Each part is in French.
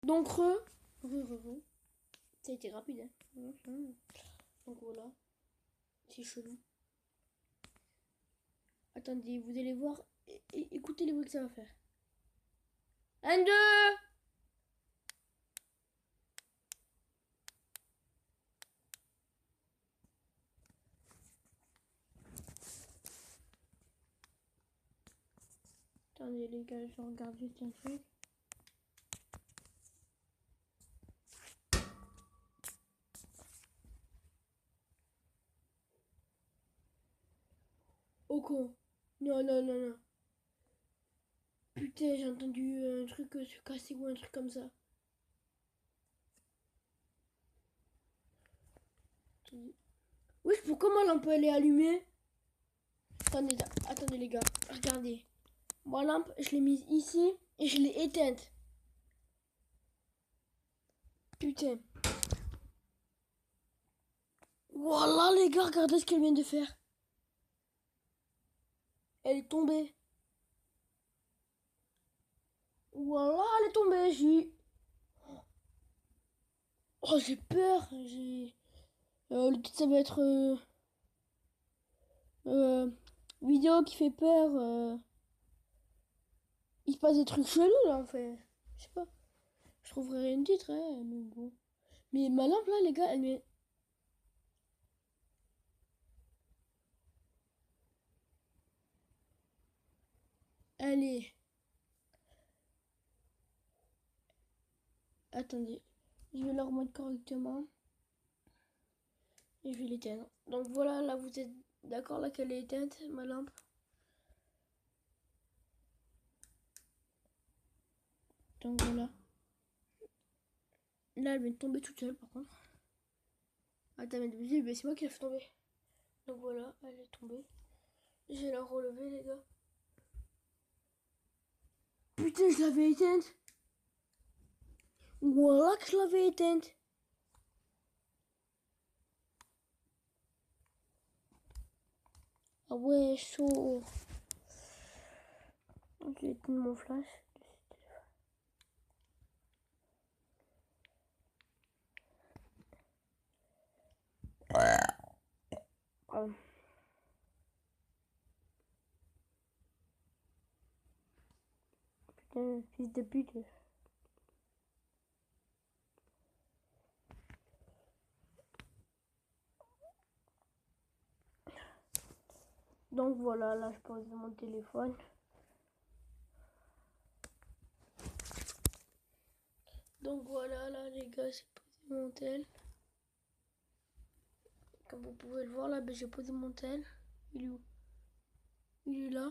Donc ça a été rapide, hein. Donc voilà, c'est chelou. Attendez, vous allez voir, écoutez les bruits que ça va faire. Un, deux. Attendez les gars, je regarde juste un truc. Oh con. Non, non, non, non. Putain, j'ai entendu un truc se casser ou un truc comme ça. Attendez. Wesh, pourquoi ma lampe elle est allumée? Attendez, attendez les gars, regardez. Ma lampe, je l'ai mise ici et je l'ai éteinte. Putain. Voilà les gars, regardez ce qu'elle vient de faire. Elle est tombée. Voilà, elle est tombée. Oh, j'ai peur. Le titre, ça va être euh, vidéo qui fait peur. Il se passe des trucs chelous là, en fait. Je sais pas. Je trouverai rien de titre, hein, mais bon. Mais ma lampe là, les gars, elle met. Elle est. Attendez. Je vais la remettre correctement. Et je vais l'éteindre. Donc voilà, là, vous êtes d'accord là qu'elle est éteinte, ma lampe. Donc voilà. Là, elle vient de tomber toute seule, par contre. Attends, mais c'est moi qui l'ai fait tomber. Donc voilà, elle est tombée. Je vais la relever, les gars. Putain, je l'avais éteinte. Voilà que je l'avais éteinte. Ah ouais, chaud. J'ai éteint mon flash. Pardon. Putain, fils de pute. Donc voilà, là je pose mon téléphone. Donc voilà, là les gars, j'ai posé mon tel. Comme vous pouvez le voir là, ben, j'ai posé mon tel. Il est où? Il est là.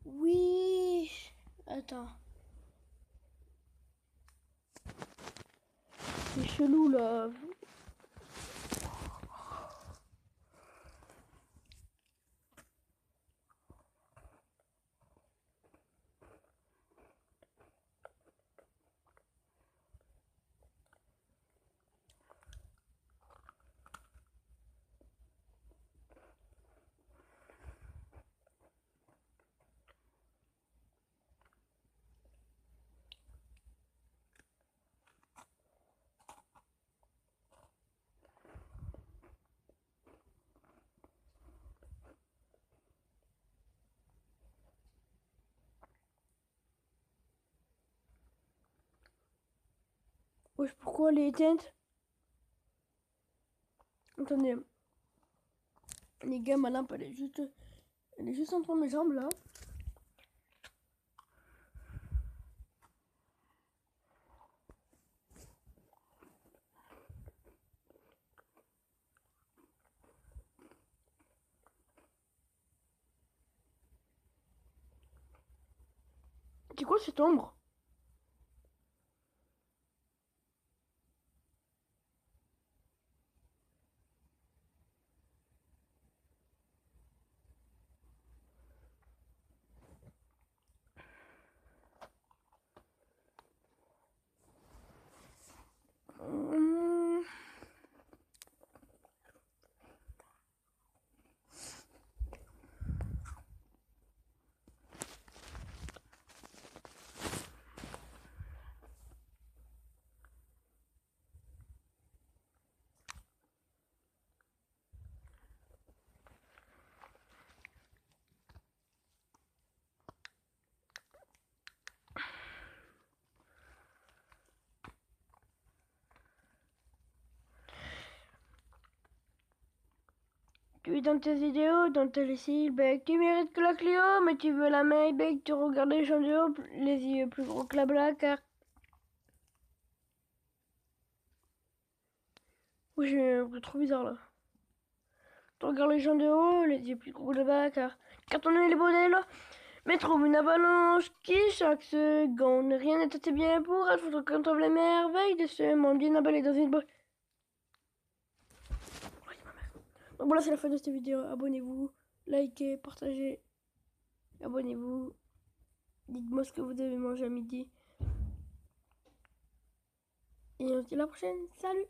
Oui. Attends. C'est chelou là. Wesh, pourquoi elle est éteinte? Attendez. Les gars, ma lampe, elle est juste entre mes jambes là. C'est quoi cette ombre? Hum. Tu es dans tes vidéos, dans tes récits, bec, tu mérites que la Clio, mais tu veux la Maybach, tu regardes les gens de haut, les yeux plus gros que la blague, car... Oui, j'ai un truc trop bizarre là. Tu regardes les gens de haut, les yeux plus gros que la blague, car... Cartonner les modèles, mais trouve une avalanche qui chaque seconde, rien n'est assez bien pour être contre les merveilles de ce monde bien emballé dans une boîte. Donc voilà, c'est la fin de cette vidéo. Abonnez-vous, likez, partagez. Abonnez-vous. Dites-moi ce que vous devez manger à midi. Et on se dit à la prochaine. Salut!